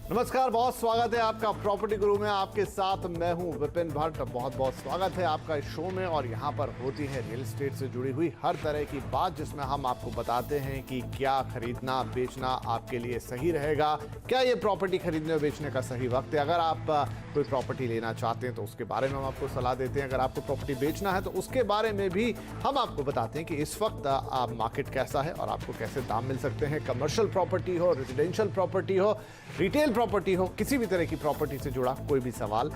नमस्कार, बहुत स्वागत है आपका प्रॉपर्टी गुरु में। आपके साथ मैं हूं विपिन भट्ट। बहुत बहुत स्वागत है आपका इस शो में। और यहां पर होती है रियल एस्टेट से जुड़ी हुई हर तरह की बात, जिसमें हम आपको बताते हैं कि क्या खरीदना बेचना आपके लिए सही रहेगा, क्या ये प्रॉपर्टी खरीदने और बेचने का सही वक्त है। अगर आप कोई प्रॉपर्टी लेना चाहते हैं तो उसके बारे में हम आपको सलाह देते हैं। अगर आपको प्रॉपर्टी बेचना है तो उसके बारे में भी हम आपको बताते हैं कि इस वक्त मार्केट कैसा है और आपको कैसे दाम मिल सकते हैं। कमर्शियल प्रॉपर्टी हो, रेजिडेंशियल प्रॉपर्टी हो, रिटेल प्रॉपर्टी हो, किसी भी तरह की प्रॉपर्टी से जुड़ा कोई भी सवाल,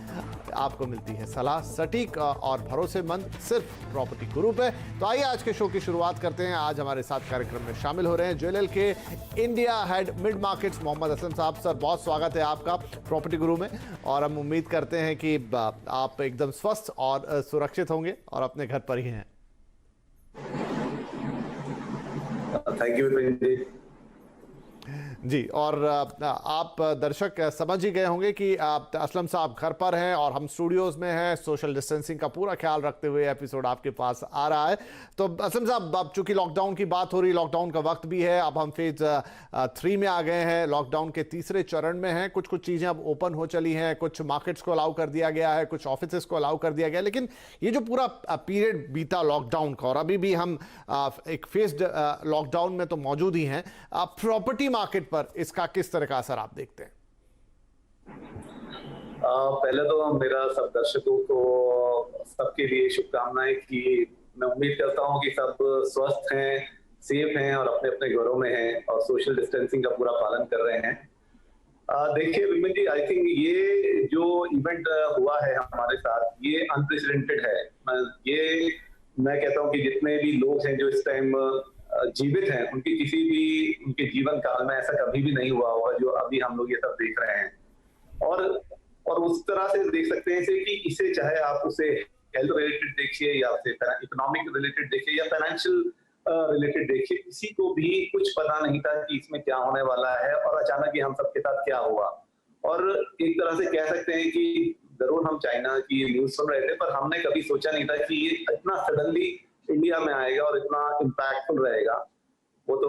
आपको मिलती है सलाह सटीक और भरोसेमंद सिर्फ प्रॉपर्टी गुरु पे। तो आइए आज के शो की शुरुआत करते हैं। आज हमारे साथ कार्यक्रम में शामिल हो रहे हैं JLL के India head mid markets Mohammed Aslam साहब। सर, बहुत स्वागत है आपका प्रॉपर्टी गुरु में और हम उम्मीद करते हैं कि आप एकदम स्वस्थ और सुरक्षित होंगे और अपने घर पर ही हैं। थैंक यू जी। और आप दर्शक समझ ही गए होंगे कि असलम साहब घर पर हैं और हम स्टूडियोज में हैं। सोशल डिस्टेंसिंग का पूरा ख्याल रखते हुए एपिसोड आपके पास आ रहा है। तो असलम साहब, अब चूंकि लॉकडाउन की बात हो रही, लॉकडाउन का वक्त भी है, अब हम फेज 3 में आ गए हैं, लॉकडाउन के तीसरे चरण में हैं। कुछ कुछ चीज़ें अब ओपन हो चली हैं, कुछ मार्केट्स को अलाउ कर दिया गया है, कुछ ऑफिस को अलाउ कर दिया गया। लेकिन ये जो पूरा पीरियड बीता लॉकडाउन का और अभी भी हम एक फेज्ड लॉकडाउन में तो मौजूद ही हैं, प्रॉपर्टी मार्केट पर इसका किस तरह का असर आप देखते हैं? पहले तो मेरा सब दर्शकों को सबके लिए शुभकामनाएं कि मैं उम्मीद करता हूं कि सब स्वस्थ हैं, सेफ हैं और अपने अपने घरों में हैं और सोशल डिस्टेंसिंग का पूरा पालन कर रहे हैं। देखिए विपिन जी, आई थिंक ये जो इवेंट हुआ है हमारे साथ, ये अनप्रेसिडेंटेड है। मैं कहता हूं कि जितने भी लोग हैं जो इस टाइम जीवित हैं, उनके जीवन काल में ऐसा कभी भी नहीं हुआ होगा जो अभी हम लोग ये सब देख रहे हैं। और उस तरह से देख सकते हैं कि इसे चाहे आप उसे हेल्थ रिलेटेड देखिए या उसे इकोनॉमिक रिलेटेड देखिए या फाइनेंशियल रिलेटेड देखिए, किसी को भी कुछ पता नहीं था कि इसमें क्या होने वाला है और अचानक ही हम सबके साथ क्या हुआ। और एक तरह से कह सकते हैं कि जरूर हम चाइना की न्यूज सुन रहे थे, पर हमने कभी सोचा नहीं था कि ये इतना सडनली इंडिया में आएगा और इतना इम्पैक्टफुल रहेगा। वो तो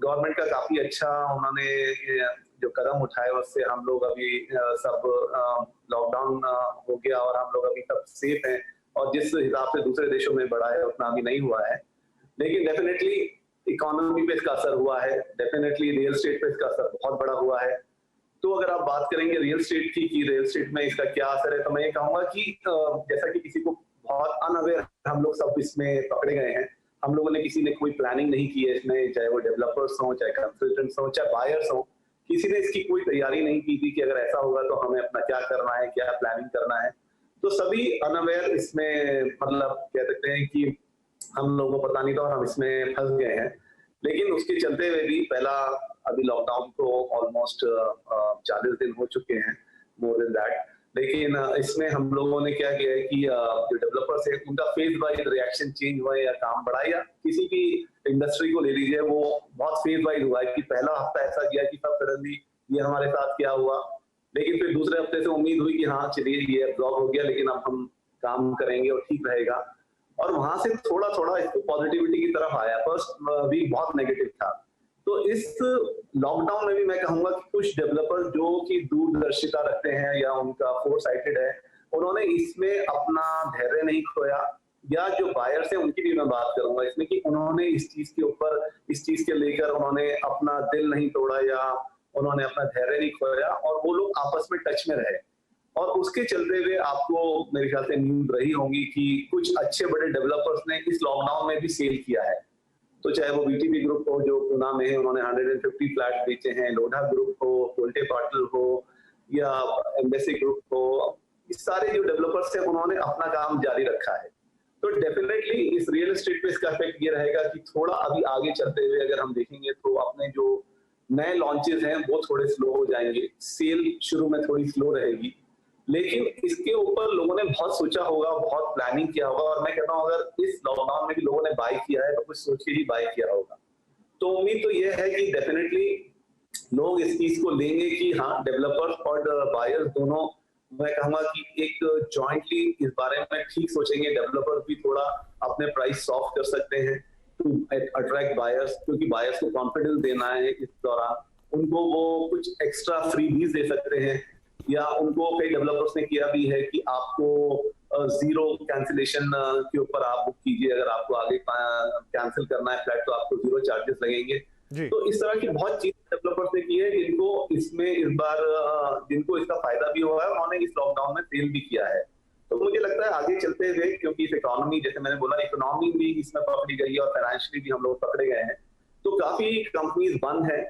गवर्नमेंट का काफी अच्छा उन्होंने जो कदम उठाए, उससे हम लोग अभी सब लॉकडाउन हो गया और हम लोग अभी सब सेफ हैं। और जिस हिसाब से दूसरे देशों में बढ़ा है उतना अभी नहीं हुआ है, लेकिन डेफिनेटली इकोनॉमी पे इसका असर हुआ है, डेफिनेटली रियल एस्टेट पे इसका असर बहुत बड़ा हुआ है। तो अगर आप बात करेंगे रियल एस्टेट की कि रियल एस्टेट में इसका क्या असर है, तो मैं ये कहूंगा कि जैसा कि किसी को बहुत अनअवेयर हम लोग सब इसमें पकड़े गए हैं। हम लोगों ने किसी ने कोई प्लानिंग नहीं की है इसमें, चाहे वो डेवलपर्स हो, चाहे कंसल्टेंट्स हो, चाहे बायर्स हो, किसी ने इसकी कोई तैयारी नहीं की थी कि अगर ऐसा होगा तो हमें अपना क्या करना है, क्या प्लानिंग करना है। तो सभी अनअवेयर इसमें, मतलब कह सकते हैं कि हम लोगों को पता नहीं था और हम इसमें फंस गए हैं। लेकिन उसके चलते हुए भी पहला अभी लॉकडाउन को ऑलमोस्ट 40 दिन हो चुके हैं, मोर देन दैट। लेकिन इसमें हम लोगों ने क्या किया है कि जो डेवलपर्स है उनका फेज वाइज रिएक्शन चेंज हुआ है या काम बढ़ा, या किसी भी इंडस्ट्री को ले लीजिए, वो बहुत फेज वाइज हुआ है कि पहला हफ्ता ऐसा गया कि सब सडनली ये हमारे साथ क्या हुआ, लेकिन फिर दूसरे हफ्ते से उम्मीद हुई कि हाँ चलिए ये एब्जॉर्ब हो गया, लेकिन अब हम काम करेंगे और ठीक रहेगा। और वहां से थोड़ा थोड़ा इसको पॉजिटिविटी की तरफ आया। फर्स्ट वीक बहुत नेगेटिव था। तो इस लॉकडाउन में भी मैं कहूंगा कि कुछ डेवलपर्स जो कि दूरदर्शिता रखते हैं या उनका फोरसाइटेड है, उन्होंने इसमें अपना धैर्य नहीं खोया। या जो बायर्स हैं उनकी भी मैं बात करूंगा इसमें कि उन्होंने इस चीज के ऊपर, इस चीज के लेकर उन्होंने अपना दिल नहीं तोड़ा या उन्होंने अपना धैर्य नहीं खोया और वो लोग आपस में टच में रहे। और उसके चलते हुए आपको मेरे ख्याल से न्यूज रही होंगी कि कुछ अच्छे बड़े डेवलपर्स ने इस लॉकडाउन में भी सेल किया है। तो चाहे वो बीटीपी ग्रुप हो जो पुणे में है, उन्होंने 150 फ्लैट बेचे हैं, लोढ़ा ग्रुप हो, कोल्टे पाटिल हो या एम्बेसी ग्रुप हो, इस सारे जो डेवलपर्स हैं उन्होंने अपना काम जारी रखा है। तो डेफिनेटली इस रियल एस्टेट पे इसका इफेक्ट ये रहेगा कि थोड़ा अभी आगे चलते हुए अगर हम देखेंगे तो अपने जो नए लॉन्चेस हैं वो थोड़े स्लो हो जाएंगे, सेल शुरू में थोड़ी स्लो रहेगी, लेकिन इसके ऊपर लोगों ने बहुत सोचा होगा, बहुत प्लानिंग किया होगा। और मैं कहता हूँ अगर इस लॉकडाउन में भी लोगों ने बाय किया है तो कुछ सोच के ही बाय किया होगा। तो उम्मीद तो यह है कि डेफिनेटली लोग इस चीज को लेंगे कि हाँ डेवलपर्स और बायर्स दोनों, मैं कहूंगा कि एक जॉइंटली इस बारे में ठीक सोचेंगे। डेवलपर्स भी थोड़ा अपने प्राइस सॉफ्ट कर सकते हैं टू अट्रैक्ट बायर्स, क्योंकि बायर्स को कॉन्फिडेंस देना है इस दौरान। उनको वो कुछ एक्स्ट्रा फ्रीबीज दे सकते हैं, या उनको कई डेवलपर्स ने किया भी है कि आपको जीरो कैंसिलेशन के ऊपर आप बुक कीजिए, अगर आपको आगे कैंसिल करना है फ्लैट तो आपको जीरो चार्जेस लगेंगे। जी। तो इस तरह की बहुत चीजें डेवलपर्स ने की है जिनको इसमें इस बार जिनको इसका फायदा भी हुआ है, उन्होंने इस लॉकडाउन में सेल भी किया है। तो मुझे लगता है आगे चलते हुए, क्योंकि इस इकोनॉमी, जैसे मैंने बोला, इकोनॉमी भी इसमें पकड़ी गई है और फाइनेंशियली भी हम लोग पकड़े गए हैं, तो काफी कंपनीज बंद है,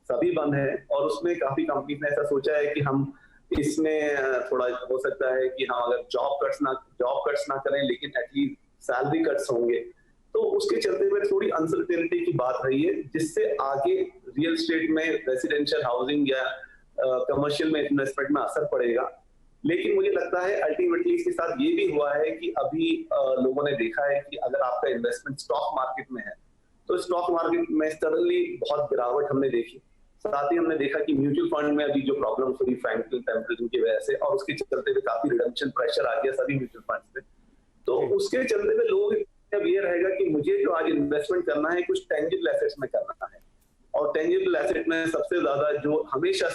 सभी बंद है, और उसमें काफी कंपनीज ने ऐसा सोचा है कि हम इसमें थोड़ा हो सकता है कि हम अगर जॉब कट्स ना करें, लेकिन एटलीस्ट सैलरी कट्स होंगे। तो उसके चलते हुए थोड़ी अनसर्टेनिटी की बात रही है, जिससे आगे रियल एस्टेट में, रेसिडेंशियल हाउसिंग या कमर्शियल में इन्वेस्टमेंट में असर पड़ेगा। लेकिन मुझे लगता है अल्टीमेटली इसके साथ ये भी हुआ है कि अभी लोगों ने देखा है कि अगर आपका इन्वेस्टमेंट स्टॉक मार्केट में है, तो स्टॉक मार्केट में सडनली बहुत गिरावट हमने देखी। साथ ही हमने देखा कि म्यूचुअल फंड में अभी जो प्रॉब्लम हुई फ्रैंकलिन टेम्पलेटन की वजह से, और उसके चलते हुए काफी रिडम्पशन प्रेशर आ गया सभी म्यूचुअल फंड पे। तो उसके चलते हुए लोग अब ये रहेगा कि मुझे जो आज इन्वेस्टमेंट करना है कुछ टेंजिबल एसेट्स में करना है, और टेंजिबल एसेट में सबसे ज्यादा जो हमेशा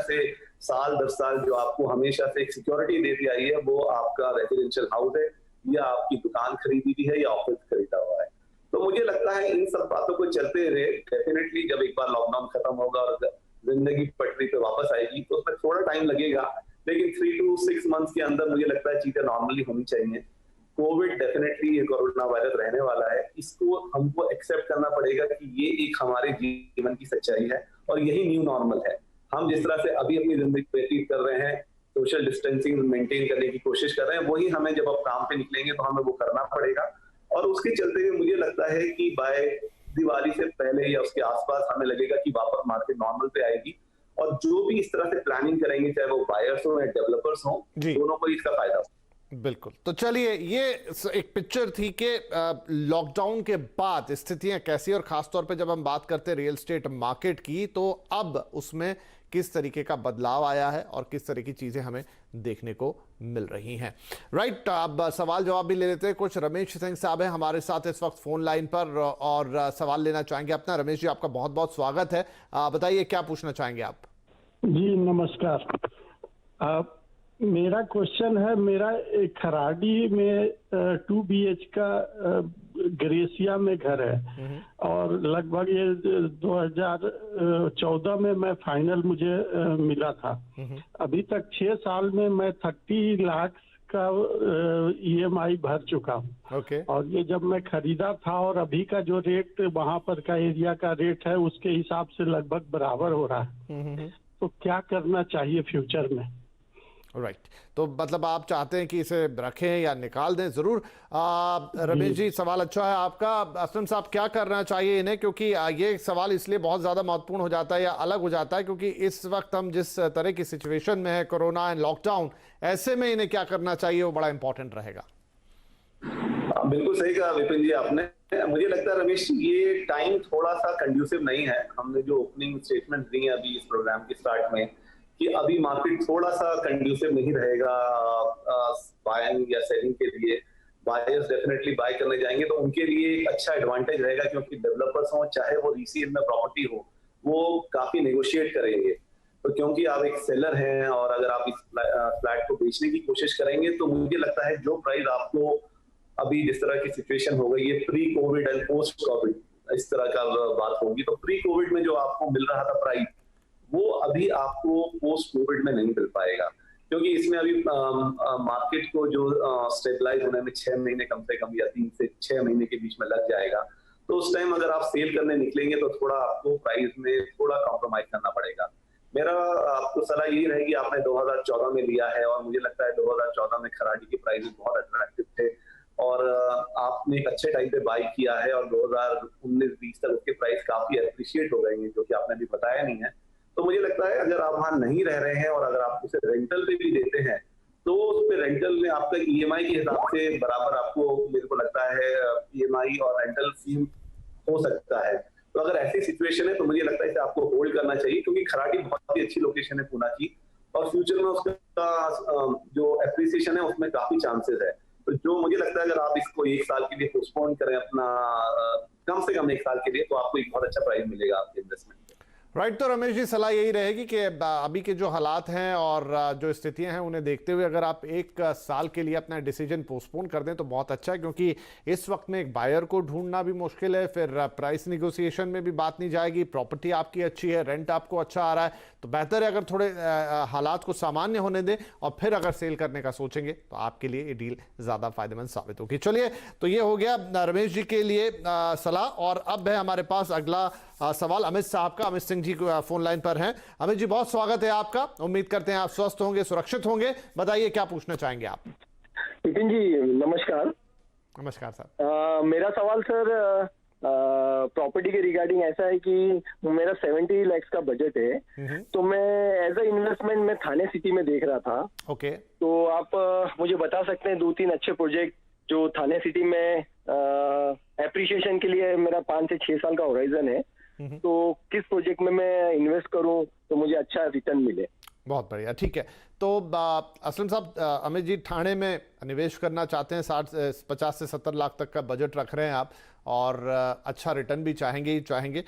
से साल 10 साल जो आपको हमेशा से एक सिक्योरिटी देती आई है, वो आपका रेजिडेंशियल हाउस है, या आपकी दुकान खरीदी भी है, या ऑफिस खरीदा हुआ है। तो मुझे लगता है इन सब बातों को चलते हुए डेफिनेटली जब एक बार लॉकडाउन खत्म होगा और जिंदगी पटरी पे वापस आएगी, तो उसमें थोड़ा टाइम लगेगा, लेकिन 3 to 6 मंथ्स के अंदर मुझे लगता है चीजें नॉर्मली होनी चाहिए। कोविड डेफिनेटली ये कोरोना वायरस रहने वाला है, इसको हमको एक्सेप्ट करना पड़ेगा कि ये एक हमारे जीवन की सच्चाई है, और यही न्यू नॉर्मल है। हम जिस तरह से अभी अपनी जिंदगी व्यतीत कर रहे हैं, सोशल डिस्टेंसिंग मेंटेन करने की कोशिश कर रहे हैं, वही हमें जब अब काम पे निकलेंगे तो हमें वो करना पड़ेगा। और उसके चलते हुए मुझे लगता है कि बाय दिवाली से पहले या उसके आसपास हमें लगेगा कि वापस मार्केट नॉर्मल पे आएगी, और जो भी इस तरह से प्लानिंग करेंगे, चाहे वो बायर्स हो या डेवलपर्स हो, दोनों को इसका फायदा हो। बिल्कुल। तो चलिए, ये एक पिक्चर थी कि लॉकडाउन के बाद स्थितियां कैसी, और खासतौर पे जब हम बात करते हैं रियल एस्टेट मार्केट की, तो अब उसमें किस तरीके का बदलाव आया है और किस तरह की चीजें हमें देखने को मिल रही हैं। राइट, अब सवाल जवाब भी ले लेते हैं। कुछ रमेश सिंह साहब हैं हमारे साथ इस वक्त फोन लाइन पर और सवाल लेना चाहेंगे अपना। रमेश जी, आपका बहुत बहुत स्वागत है। बताइए, क्या पूछना चाहेंगे आप? जी नमस्कार। मेरा क्वेश्चन है, मेरा एक खराड़ी में 2 BH का ग्रेसिया में घर है, और लगभग ये 2014 में मैं फाइनल मुझे मिला था। अभी तक 6 साल में मैं 30 लाख का EMI भर चुका हूँ। और ये जब मैं खरीदा था और अभी का जो रेट वहाँ पर का एरिया का रेट है, उसके हिसाब से लगभग बराबर हो रहा है। तो क्या करना चाहिए फ्यूचर में? राइट, तो मतलब आप चाहते हैं कि इसे रखें या निकाल दें? जरूर रमेश जी, सवाल अच्छा है आपका। असलम साहब, क्या करना चाहिए इन्हें? क्योंकि ये सवाल इसलिए बहुत ज़्यादा महत्वपूर्ण हो जाता है या अलग हो जाता है क्योंकि इस वक्त हम जिस तरह की सिचुएशन में है, कोरोना एंड लॉकडाउन, ऐसे में इन्हें क्या करना चाहिए वो बड़ा इंपॉर्टेंट रहेगा। बिल्कुल सही कहा विपिन जी आपने। मुझे लगता है रमेश, ये टाइम थोड़ा सा कंड्यूसिव नहीं है। हमने जो ओपनिंग स्टेटमेंट दी है अभी इस प्रोग्राम के स्टार्ट में, कि अभी मार्केट थोड़ा सा कंड्यूसिव नहीं रहेगा बाइंग या सेलिंग के लिए। बायर्स डेफिनेटली बाय करने जाएंगे तो उनके लिए एक अच्छा एडवांटेज रहेगा, क्योंकि डेवलपर्स हो चाहे वो रीसेल में प्रॉपर्टी हो, वो काफी नेगोशिएट करेंगे। तो क्योंकि आप एक सेलर हैं और अगर आप इस फ्लैट को बेचने की कोशिश करेंगे, तो मुझे लगता है जो प्राइस आपको अभी जिस तरह की सिचुएशन हो गई है, pre Covid and post Covid, इस तरह का बात होगी, तो प्री कोविड में जो आपको मिल रहा था प्राइस, वो अभी आपको पोस्ट कोविड में नहीं मिल पाएगा। क्योंकि इसमें अभी मार्केट को जो स्टेबलाइज होने में 6 महीने कम से कम या 3 से 6 महीने के बीच में लग जाएगा। तो उस टाइम अगर आप सेल करने निकलेंगे तो थोड़ा आपको प्राइस में थोड़ा कॉम्प्रोमाइज करना पड़ेगा। मेरा आपको सलाह यही रहेगी, आपने 2014 में लिया है और मुझे लगता है 2014 में खराड़ी के प्राइस बहुत अट्रैक्टिव थे और आपने एक अच्छे टाइम पे बाई किया है और 2019-20 तक उसके प्राइस काफी अप्रिशिएट हो गए हैं, जो कि आपने अभी बताया नहीं है। तो मुझे लगता है अगर आप वहां नहीं रह रहे हैं और अगर आप उसे रेंटल पे भी देते हैं, तो उस पे रेंटल में आपका EMI के हिसाब से बराबर आपको, मेरे को लगता है, EMI और रेंटल फी हो सकता है। तो अगर ऐसी सिचुएशन है तो मुझे लगता है इसे आपको होल्ड करना चाहिए, क्योंकि खराड़ी बहुत ही अच्छी लोकेशन है पूना की, और फ्यूचर में उसका जो एप्रिसिएशन है उसमें काफी चांसेस है। तो जो मुझे लगता है अगर आप इसको 1 साल के लिए पोस्टपोन करें अपना, कम से कम 1 साल के लिए, तो आपको एक बहुत अच्छा प्राइस मिलेगा आपके इन्वेस्टमेंट। राइट। तो रमेश जी, सलाह यही रहेगी कि अभी के जो हालात हैं और जो स्थितियां हैं उन्हें देखते हुए अगर आप 1 साल के लिए अपना डिसीजन पोस्टपोन कर दें तो बहुत अच्छा है, क्योंकि इस वक्त में एक बायर को ढूंढना भी मुश्किल है, फिर प्राइस निगोशिएशन में भी बात नहीं जाएगी, प्रॉपर्टी आपकी अच्छी है, रेंट आपको अच्छा आ रहा है, तो बेहतर है अगर थोड़े हालात को सामान्य होने दें और फिर अगर सेल करने का सोचेंगे तो आपके लिए ये डील ज़्यादा फायदेमंद साबित होगी। चलिए, तो ये हो गया रमेश जी के लिए सलाह। और अब है हमारे पास अगला सवाल अमित साहब का। अमित सिंह जी फोन लाइन पर हैं। अमित जी, बहुत स्वागत है आपका। उम्मीद करते हैं आप स्वस्थ होंगे, सुरक्षित होंगे। बताइए क्या पूछना चाहेंगे आप। नितिन जी नमस्कार। नमस्कार सर। मेरा सवाल सर प्रॉपर्टी के रिगार्डिंग ऐसा है कि मेरा 70 लाख का बजट है, तो मैं एज अ इन्वेस्टमेंट में थाने सिटी में देख रहा था। ओके। तो आप मुझे बता सकते हैं 2-3 अच्छे प्रोजेक्ट जो थाने सिटी में एप्रिसिएशन के लिए मेरा 5 से 6 साल का होराइजन है, तो किस प्रोजेक्ट में मैं इन्वेस्ट करूं तो मुझे अच्छा रिटर्न मिले। बहुत बढ़िया, ठीक है। तो असलम साहब, अमित जी ठाणे में निवेश करना चाहते हैं, 50 से 70 लाख तक का बजट रख रहे हैं आप और अच्छा रिटर्न भी चाहेंगे ही चाहेंगे।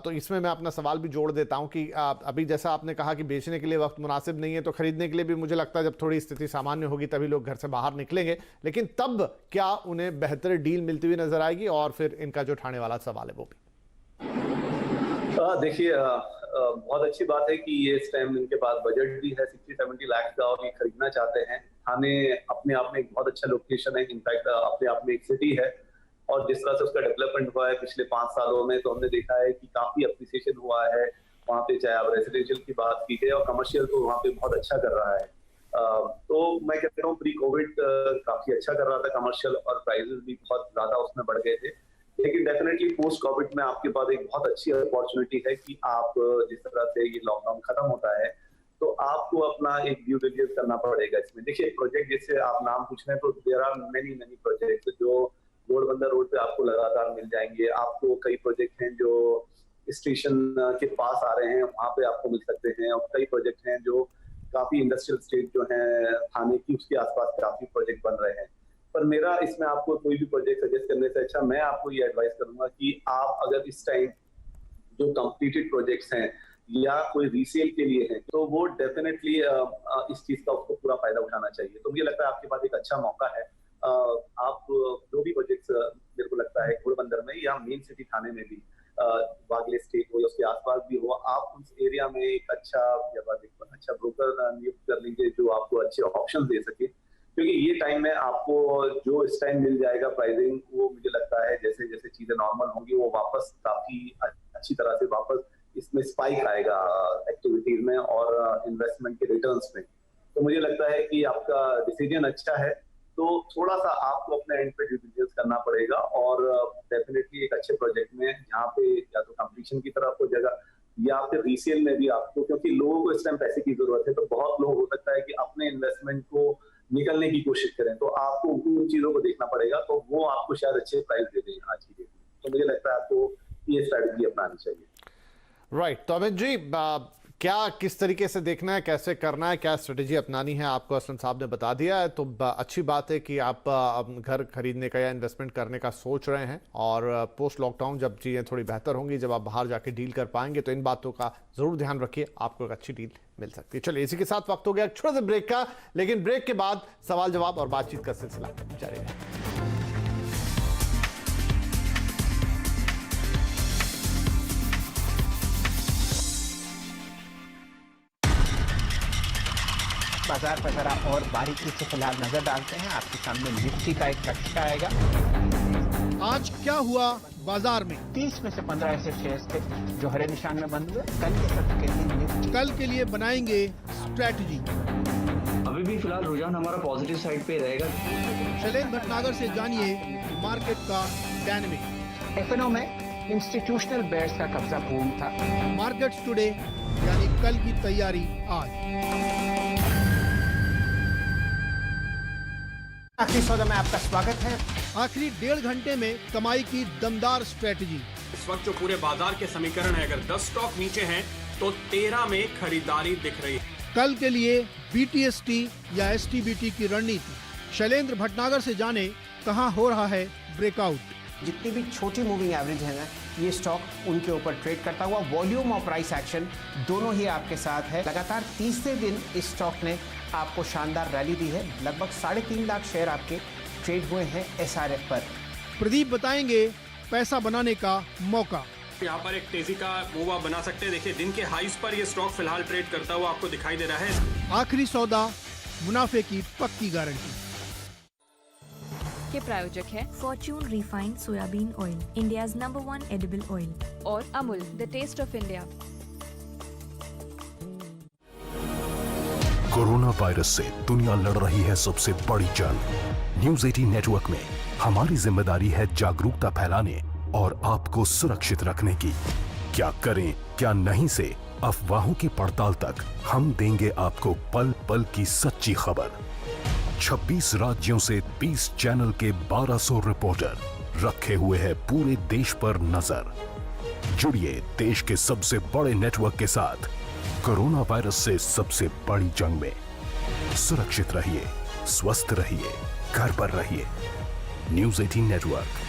तो इसमें मैं अपना सवाल भी जोड़ देता हूं कि अभी जैसा आपने कहा कि बेचने के लिए वक्त मुनासिब नहीं है, तो खरीदने के लिए भी मुझे लगता है जब थोड़ी स्थिति सामान्य होगी तभी लोग घर से बाहर निकलेंगे, लेकिन तब क्या उन्हें बेहतर डील मिलती हुई नजर आएगी? और फिर इनका जो ठाणे वाला सवाल है वो भी। देखिए, बहुत अच्छी बात है कि ये इस टाइम इनके पास बजट भी है 60-70 लाख का और ये खरीदना चाहते हैं। थाने अपने आप में एक बहुत अच्छा लोकेशन है, इनफैक्ट अपने आप में एक सिटी है, और जिस तरह से उसका डेवलपमेंट हुआ है पिछले 5 सालों में, तो हमने देखा है कि काफी अप्रिसिएशन हुआ है वहाँ पे, चाहे आप रेसिडेंशियल की बात कीजिए और कमर्शियल तो वहाँ पे बहुत अच्छा कर रहा है। तो मैं कहता हूँ प्री कोविड काफी अच्छा कर रहा था कमर्शियल, और प्राइजेस भी बहुत ज्यादा उसमें बढ़ गए थे, लेकिन डेफिनेटली पोस्ट कोविड में आपके पास एक बहुत अच्छी अपॉर्चुनिटी है कि आप जिस तरह से ये लॉकडाउन खत्म होता है तो आपको अपना एक ड्यू डिलिजेंस करना पड़ेगा इसमें। देखिए, प्रोजेक्ट जैसे आप नाम पूछ रहे हैं, तो देयर आर मेनी प्रोजेक्ट्स जो घोड़बंदर रोड पे आपको लगातार मिल जाएंगे। आपको कई प्रोजेक्ट हैं जो स्टेशन के पास आ रहे हैं, वहां पे आपको मिल सकते हैं, और कई प्रोजेक्ट हैं जो काफी इंडस्ट्रियल स्टेट जो है थाने की, उसके आसपास काफी प्रोजेक्ट बन रहे हैं। पर मेरा इसमें आपको कोई भी प्रोजेक्ट सजेस्ट करने से अच्छा मैं आपको ये एडवाइस करूंगा कि आप अगर इस टाइम जो कंप्लीटेड प्रोजेक्ट्स हैं या कोई रीसेल के लिए है, तो वो डेफिनेटली इस चीज का उसको पूरा फायदा उठाना चाहिए। तो मुझे लगता है आपके पास एक अच्छा मौका है। आप जो भी प्रोजेक्ट्स मेरे को लगता है घोड़बंदर में या मेन सिटी थाने में भी, वागले स्टेट हो या उसके आसपास भी हो, आप उस एरिया में एक अच्छा ब्रोकर नियुक्त कर लीजिए जो आपको अच्छे ऑप्शन दे सके, क्योंकि ये टाइम में आपको जो इस टाइम मिल जाएगा प्राइसिंग, वो मुझे लगता है जैसे जैसे चीजें नॉर्मल होंगी वो वापस काफी अच्छी तरह से वापस इसमें स्पाइक आएगा एक्टिविटीज में और इन्वेस्टमेंट के रिटर्न्स में। तो मुझे लगता है कि आपका डिसीजन अच्छा है, तो थोड़ा सा आपको अपने एंड पे ड्यू डिलिजेंस करना पड़ेगा, और डेफिनेटली एक अच्छे प्रोजेक्ट में जहाँ पे या तो कंप्लीशन की तरफ हो जाएगा या फिर रीसेल में भी आपको, क्योंकि लोगों को इस टाइम पैसे की जरूरत है, तो बहुत लोग हो सकता है कि अपने इन्वेस्टमेंट को निकलने की कोशिश करें, तो आपको उन चीजों को देखना पड़ेगा, तो वो आपको शायद अच्छे प्राइस दे दें आज की डेट में। तो मुझे लगता है आपको ये स्ट्रैटेजी अपनानी चाहिए। राइट। तो अमित जी, क्या किस तरीके से देखना है, कैसे करना है, क्या स्ट्रेटेजी अपनानी है, आपको असलम साहब ने बता दिया है। तो अच्छी बात है कि आप घर खरीदने का या इन्वेस्टमेंट करने का सोच रहे हैं, और पोस्ट लॉकडाउन जब चीज़ें थोड़ी बेहतर होंगी, जब आप बाहर जाके डील कर पाएंगे, तो इन बातों का ज़रूर ध्यान रखिए, आपको एक अच्छी डील मिल सकती है। चलिए, इसी के साथ वक्त हो गया एक छोटे से ब्रेक का, लेकिन ब्रेक के बाद सवाल जवाब और बातचीत का सिलसिला जारी रहेगा। बाजार पर जरा और बारीकी से फिलहाल नजर डालते हैं। आपके सामने निफ्टी का एक कक्षा आएगा। आज क्या हुआ बाजार में? 30 में से 15 ऐसे शेयर्स थे जो हरे निशान में बंद हुए। कल के सत्र के लिए निफ्टी कल के लिए बनाएंगे स्ट्रैटेजी। अभी भी फिलहाल रुझान हमारा पॉजिटिव साइड पे रहेगा। शैलेंद्र भटनागर से जानिए मार्केट का डायनेमिक। एफएनओ में इंस्टीट्यूशनल बेयर्स का कब्जा पूर्ण था। मार्केट्स टुडे यानी कल की तैयारी आज। आखिरी सौदा में आपका स्वागत है। आखिरी 1.5 घंटे में कमाई की दमदार स्ट्रैटेजी। इस वक्त जो पूरे बाजार के समीकरण है, अगर 10 स्टॉक नीचे हैं तो 13 में खरीदारी दिख रही है। कल के लिए बीटीएसटी या एसटीबीटी की रणनीति। शैलेंद्र भटनागर से जाने कहां हो रहा है ब्रेकआउट। जितनी भी छोटी मूविंग एवरेज है ना, ये स्टॉक उनके ऊपर ट्रेड करता हुआ। वॉल्यूम और प्राइस एक्शन दोनों ही आपके साथ है। लगातार तीसरे दिन इस स्टॉक ने आपको शानदार रैली दी है। लगभग 3.5 लाख शेयर आपके ट्रेड हुए हैं SRF पर। प्रदीप बताएंगे पैसा बनाने का मौका। यहाँ पर एक तेजी का मूव आप बना सकते हैं। देखिए दिन के हाईज पर ये स्टॉक फिलहाल ट्रेड करता हुआ आपको दिखाई दे रहा है। आखिरी सौदा, मुनाफे की पक्की गारंटी। के प्रायोजक है Fortune refined soybean oil, India's number 1 edible oil, और Amul the taste of India. Corona virus से दुनिया लड़ रही है सबसे बड़ी जंग। न्यूज़ 18 नेटवर्क में हमारी जिम्मेदारी है जागरूकता फैलाने और आपको सुरक्षित रखने की। क्या करें क्या नहीं से अफवाहों की पड़ताल तक हम देंगे आपको पल पल की सच्ची खबर। 26 राज्यों से 20 चैनल के 1200 रिपोर्टर रखे हुए हैं पूरे देश पर नजर। जुड़िए देश के सबसे बड़े नेटवर्क के साथ कोरोना वायरस से सबसे बड़ी जंग में। सुरक्षित रहिए, स्वस्थ रहिए, घर पर रहिए। News 18 network.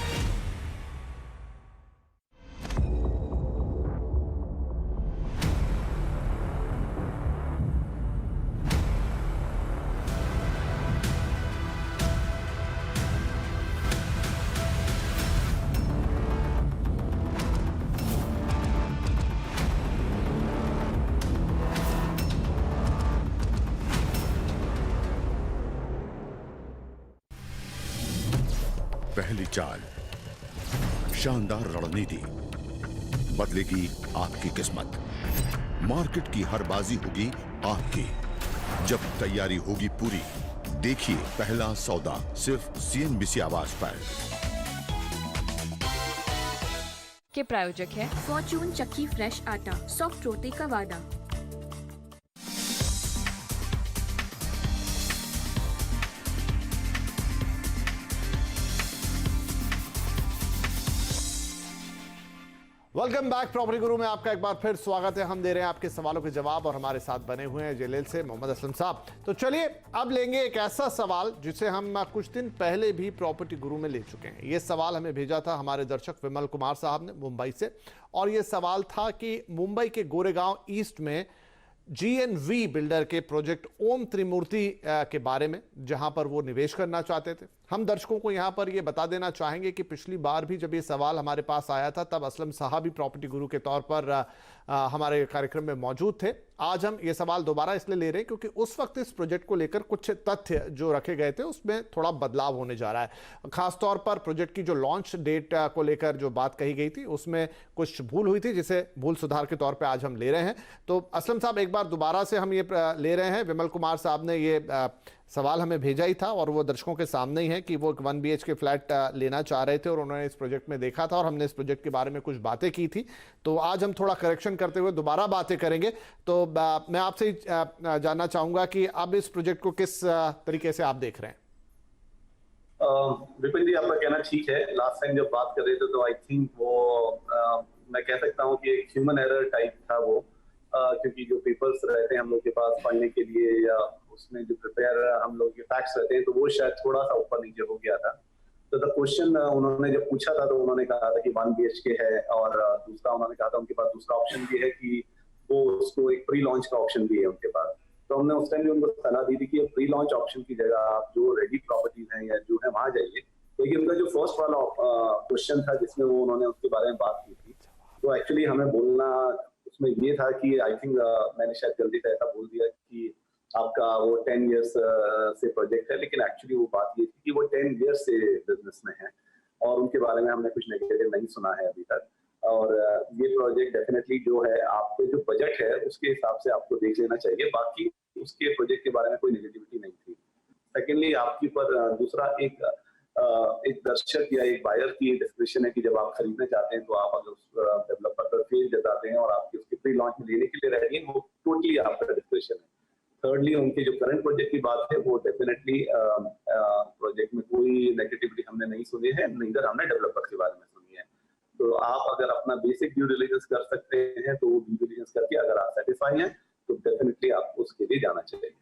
पहली चाल, शानदार रणनीति, बदलेगी आपकी किस्मत। मार्केट की हर बाजी होगी आपकी जब तैयारी होगी पूरी। देखिए पहला सौदा सिर्फ CNBC आवाज पर। के प्रायोजक है फॉर्च्यून चक्की फ्रेश आटा, सॉफ्ट रोटी का वादा। Welcome back. प्रॉपर्टी गुरु में आपका एक बार फिर स्वागत है। हम दे रहे हैं आपके सवालों के जवाब और हमारे साथ बने हुए हैं जेलेल से मोहम्मद असलम साहब। तो चलिए अब लेंगे एक ऐसा सवाल जिसे हम कुछ दिन पहले भी प्रॉपर्टी गुरु में ले चुके हैं। ये सवाल हमें भेजा था हमारे दर्शक विमल कुमार साहब ने मुंबई से, और ये सवाल था कि मुंबई के गोरेगांव ईस्ट में GNV बिल्डर के प्रोजेक्ट ओम त्रिमूर्ति के बारे में, जहां पर वो निवेश करना चाहते थे। हम दर्शकों को यहां पर ये बता देना चाहेंगे कि पिछली बार भी जब ये सवाल हमारे पास आया था तब असलम साहब भी प्रॉपर्टी गुरु के तौर पर हमारे कार्यक्रम में मौजूद थे। आज हम ये सवाल दोबारा इसलिए ले रहे हैं क्योंकि उस वक्त इस प्रोजेक्ट को लेकर कुछ तथ्य जो रखे गए थे उसमें थोड़ा बदलाव होने जा रहा है। खासतौर पर प्रोजेक्ट की जो लॉन्च डेट को लेकर जो बात कही गई थी उसमें कुछ भूल हुई थी, जिसे भूल सुधार के तौर पर आज हम ले रहे हैं। तो असलम साहब एक बार दोबारा से हम ये ले रहे हैं। विमल कुमार साहब ने ये सवाल हमें भेजा ही था और वो दर्शकों के सामने ही है कि वो एक 1 BHK फ्लैट लेना चाह रहे थे और उन्होंने इस प्रोजेक्ट में देखा था और हमने इस प्रोजेक्ट के बारे में कुछ बातें की थी। तो आज हम थोड़ा करेक्शन करते हुए दोबारा बातें करेंगे। तो मैं आपसे जानना चाहूंगा कि अब इस प्रोजेक्ट को किस तरीके से आप देख रहे हैं। विपिन जी, आपका कहना ठीक है। लास्ट टाइम जब बात कर रहे थे तो आई थिंक वो मैं कह सकता हूँ कि एक ह्यूमन एरर टाइप था वो, क्योंकि जो पेपर्स रहते हैं हम लोग के पास पढ़ने के लिए या उसमें जो प्रिपेयर हम लोग के फैक्ट्स रहते हैं तो वो शायद थोड़ा सा ऊपर नीचे हो गया था। तो द क्वेश्चन उन्होंने जब पूछा था तो उन्होंने कहा था कि 1 BHK है, और दूसरा उन्होंने कहा था उनके पास दूसरा ऑप्शन भी है कि वो उसको एक प्री लॉन्च का ऑप्शन भी है उनके पास। तो हमने उस टाइम भी उनको सलाह दी थी कि प्री लॉन्च ऑप्शन की जगह आप जो रेडी प्रॉपर्टीज हैं या जो है वहां जाइए। लेकिन उनका जो फर्स्ट वाला क्वेश्चन था जिसमें वो उन्होंने उसके बारे में बात की थी, तो एक्चुअली हमें बोलना उसमें ये था कि आई थिंक मैंने शायद जल्दी से ऐसा बोल दिया कि आपका वो 10 इयर्स से प्रोजेक्ट है, लेकिन एक्चुअली वो बात ये थी कि वो 10 इयर्स से बिजनेस में है और उनके बारे में हमने कुछ नेगेटिव नहीं सुना है अभी तक। और ये प्रोजेक्ट डेफिनेटली जो है आपके जो बजट है उसके हिसाब से आपको देख लेना चाहिए। बाकी उसके प्रोजेक्ट के बारे में कोई नेगेटिविटी नहीं थी। सेकेंडली आपके ऊपर दूसरा एक दर्शक या एक बायर की डिस्क्रिप्शन है कि जब आप खरीदना चाहते हैं तो आप अगर उस डेवलपर पर फेज जताते हैं और आपके उसके प्री लॉन्च में लेने के लिए रहेंगे, वो टोटली आपका डिस्क्रिप्शन है। थर्डली उनके जो करंट प्रोजेक्ट की बात है वो डेफिनेटली प्रोजेक्ट में कोई नेगेटिविटी हमने नहीं सुनी है, नीदर हमने डेवलपर के बारे में सुनी है। तो आप अगर अपना बेसिक ड्यू डिलिजेंस कर सकते हैं तो ड्यू डिलिजेंस करके अगर आप सेटिस्फाई हैं तो डेफिनेटली आपको उसके लिए जाना चाहिए।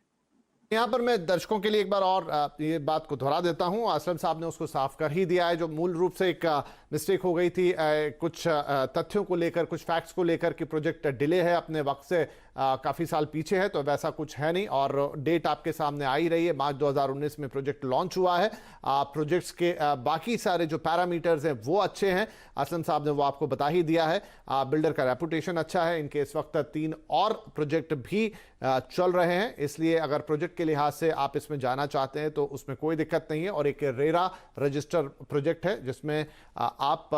यहाँ पर मैं दर्शकों के लिए एक बार और ये बात को दोहरा देता हूँ। असलम साहब ने उसको साफ कर ही दिया है। जो मूल रूप से एक मिस्टेक हो गई थी कुछ तथ्यों को लेकर, कुछ फैक्ट्स को लेकर कि प्रोजेक्ट डिले है, अपने वक्त से काफ़ी साल पीछे है, तो वैसा कुछ है नहीं। और डेट आपके सामने आ ही रही है, मार्च 2019 में प्रोजेक्ट लॉन्च हुआ है। प्रोजेक्ट्स के बाकी सारे जो पैरामीटर्स हैं वो अच्छे हैं, असलम साहब ने वो आपको बता ही दिया है। बिल्डर का रेपुटेशन अच्छा है। इनके इस वक्त 3 और प्रोजेक्ट भी चल रहे हैं, इसलिए अगर प्रोजेक्ट के लिहाज से आप इसमें जाना चाहते हैं तो उसमें कोई दिक्कत नहीं है। और एक रेरा रजिस्टर प्रोजेक्ट है जिसमें आप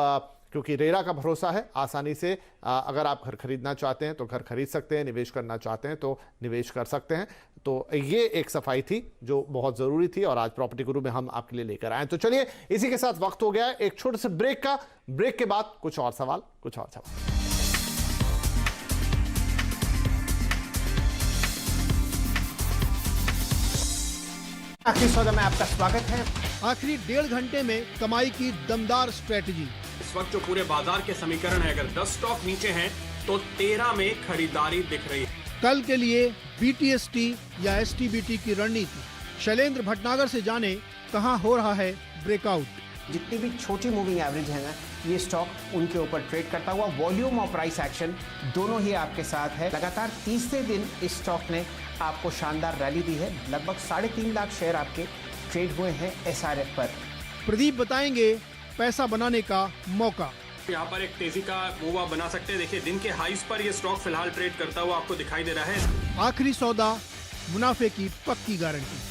क्योंकि रेरा का भरोसा है, आसानी से अगर आप घर खरीदना चाहते हैं तो घर खरीद सकते हैं, निवेश करना चाहते हैं तो निवेश कर सकते हैं। तो ये एक सफाई थी जो बहुत ज़रूरी थी और आज प्रॉपर्टी गुरु में हम आपके लिए लेकर आए। तो चलिए, इसी के साथ वक्त हो गया है एक छोटे से ब्रेक का। ब्रेक के बाद कुछ और सवाल। आखिरी सौदा में आपका स्वागत है। आखिरी 1.5 घंटे में कमाई की दमदार स्ट्रेटजी। इस वक्त जो पूरे बाजार के समीकरण है, अगर 10 स्टॉक नीचे हैं तो 13 में खरीदारी दिख रही है। कल के लिए BTST या STBT की रणनीति। शैलेंद्र भटनागर से जाने कहां हो रहा है ब्रेकआउट। जितनी भी छोटी मूविंग एवरेज है ना, ये स्टॉक उनके ऊपर ट्रेड करता हुआ। वॉल्यूम और प्राइस एक्शन दोनों ही आपके साथ है। लगातार तीसरे दिन इस स्टॉक ने आपको शानदार रैली दी है। लगभग 3.5 लाख शेयर आपके ट्रेड हुए हैं SRF पर। प्रदीप बताएंगे पैसा बनाने का मौका। यहाँ पर एक तेजी का मूव आप बना सकते हैं। देखिए, दिन के हाईज पर ये स्टॉक फिलहाल ट्रेड करता हुआ आपको दिखाई दे रहा है। आखिरी सौदा, मुनाफे की पक्की गारंटी।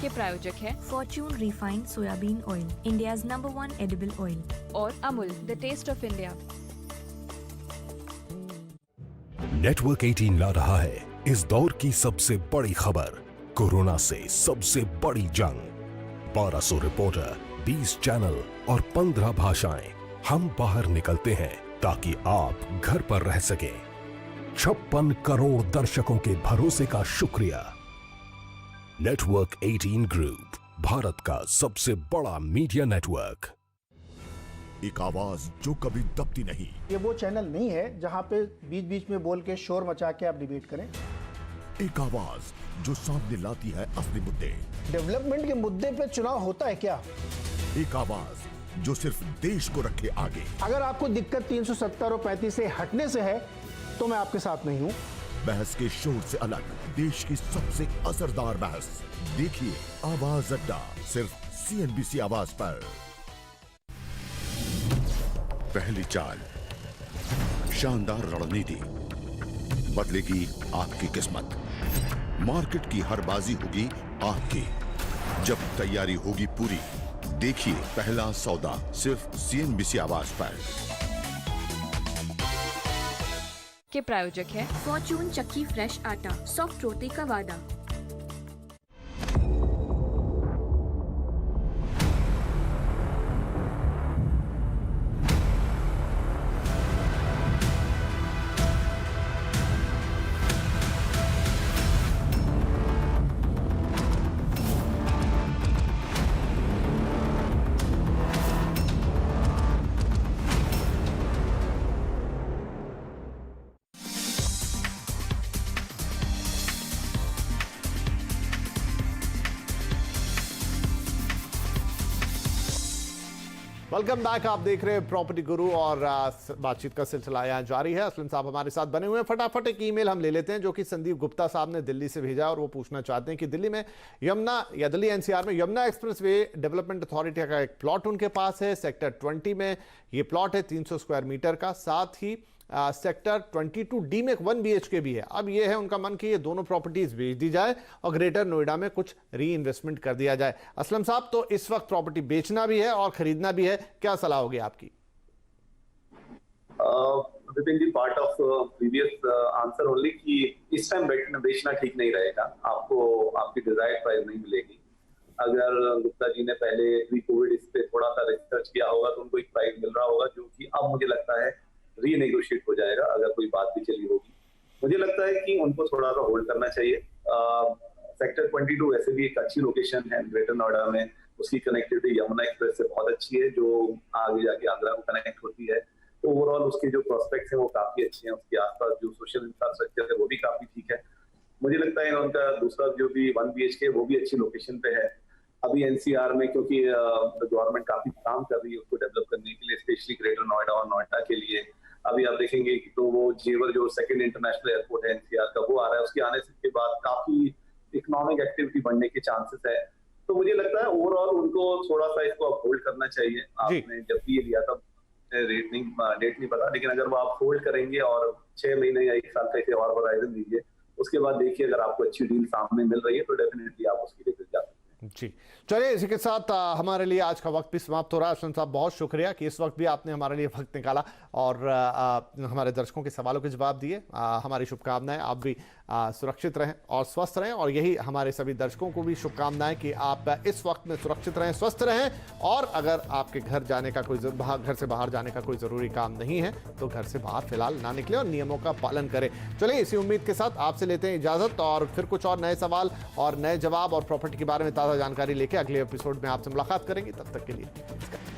के प्रायोजक है Fortune refined soybean oil, India's number 1 edible oil, और Amul the taste of India. Network 18 ला रहा है इस दौर की सबसे बड़ी खबर, कोरोना से सबसे बड़ी जंग। 1200 रिपोर्टर, 20 चैनल और 15 भाषाएं। हम बाहर निकलते हैं ताकि आप घर पर रह सकें। 56 करोड़ दर्शकों के भरोसे का शुक्रिया। नेटवर्क 18 ग्रुप, भारत का सबसे बड़ा मीडिया नेटवर्क। एक आवाज जो कभी दबती नहीं। ये वो चैनल नहीं है जहां पे बीच बीच में बोल के शोर मचा के आप डिबेट करें। एक आवाज जो सामने लाती है असली मुद्दे। डेवलपमेंट के मुद्दे पे चुनाव होता है क्या? एक आवाज जो सिर्फ देश को रखे आगे। अगर आपको दिक्कत 370 और 35 से हटने से है तो मैं आपके साथ नहीं हूं। बहस के शोर से अलग, देश की सबसे असरदार बहस। देखिए आवाज अड्डा, सिर्फ CNBC आवाज पर। पहली चाल, शानदार रणनीति, बदलेगी आपकी किस्मत। मार्केट की हर बाजी होगी आपकी, जब तैयारी होगी पूरी। देखिए पहला सौदा, सिर्फ CNBC आवाज पर। के प्रायोजक है फॉर्च्यून चक्की फ्रेश आटा, सॉफ्ट रोटी का वादा। Welcome back. आप देख रहे हैं प्रॉपर्टी गुरु और बातचीत का सिलसिला यहाँ जारी है। असलम साहब हमारे साथ बने हुए हैं। फटाफट एक ईमेल हम ले लेते हैं जो कि संदीप गुप्ता साहब ने दिल्ली से भेजा और वो पूछना चाहते हैं कि दिल्ली में यमुना या दिल्ली NCR में यमुना एक्सप्रेसवे डेवलपमेंट अथॉरिटी का एक प्लॉट उनके पास है। सेक्टर 20 में ये प्लॉट है 300 स्क्वायर मीटर का। साथ ही सेक्टर 22D में 1 BHK भी है। अब ये है उनका मन कि ये दोनों प्रॉपर्टीज बेच दी जाए और ग्रेटर नोएडा में कुछ री इन्वेस्टमेंट कर दिया जाए। असलम साहब, तो इस वक्त प्रॉपर्टी बेचना भी है और खरीदना भी है, क्या सलाह होगी आपकी? Vipin ji, part of previous answer only कि इस टाइम बेचना ठीक नहीं रहेगा। आपको आपकी डिजायर्ड प्राइस नहीं मिलेगी। अगर गुप्ता जी ने पहले प्री कोविड इस पे थोड़ा सा रिसर्च किया होगा तो उनको एक प्राइस मिल रहा होगा जो कि अब मुझे लगता है रीनेगोशिएट हो जाएगा अगर कोई बात भी चली होगी। मुझे लगता है कि उनको थोड़ा सा होल्ड करना चाहिए। सेक्टर 22 वैसे भी एक अच्छी लोकेशन है ग्रेटर नोएडा में। उसकी कनेक्टिविटी यमुना एक्सप्रेस से बहुत अच्छी है जो आगे जाके आगरा को कनेक्ट होती है। तो ओवरऑल उसके जो प्रोस्पेक्ट्स हैं वो काफी अच्छे हैं। उसके आसपास जो सोशल इंफ्रास्ट्रक्चर है वो भी काफी ठीक है। मुझे लगता है उनका दूसरा जो भी 1 BHK वो भी अच्छी लोकेशन पे है। अभी NCR में क्योंकि गवर्नमेंट काफी काम कर रही है उसको डेवलप करने के लिए, स्पेशली ग्रेटर नोएडा और नोएडा के लिए। अभी आप देखेंगे कि तो वो जेवर जो सेकंड इंटरनेशनल एयरपोर्ट है NCR का, वो आ रहा है। उसके आने के बाद काफी इकोनॉमिक एक्टिविटी बढ़ने के चांसेस है। तो मुझे लगता है ओवरऑल उनको थोड़ा सा इसको अपहोल्ड करना चाहिए। आपने जब भी ये लिया था डेट नहीं पता, लेकिन अगर वो आप होल्ड करेंगे और 6 महीने या 1 साल का इसे और होराइजन दीजिए, उसके बाद देखिए अगर आपको अच्छी डील सामने मिल रही है तो डेफिनेटली आप उसकी लेकर जा सकते हैं। जी चलिए, इसी के साथ हमारे लिए आज का वक्त भी समाप्त हो रहा है। असलम साहब, बहुत शुक्रिया कि इस वक्त भी आपने हमारे लिए वक्त निकाला और हमारे दर्शकों के सवालों के जवाब दिए। हमारी शुभकामनाएं आप भी सुरक्षित रहें और स्वस्थ रहें, और यही हमारे सभी दर्शकों को भी शुभकामनाएं कि आप इस वक्त में सुरक्षित रहें, स्वस्थ रहें। और अगर आपके घर जाने का कोई घर से बाहर जाने का कोई ज़रूरी काम नहीं है तो घर से बाहर फिलहाल ना निकले और नियमों का पालन करें। चलिए, इसी उम्मीद के साथ आपसे लेते हैं इजाज़त, और फिर कुछ और नए सवाल और नए जवाब और प्रॉपर्टी के बारे में ताज़ा जानकारी लेके अगले एपिसोड में आपसे मुलाकात करेंगे। तब तक के लिए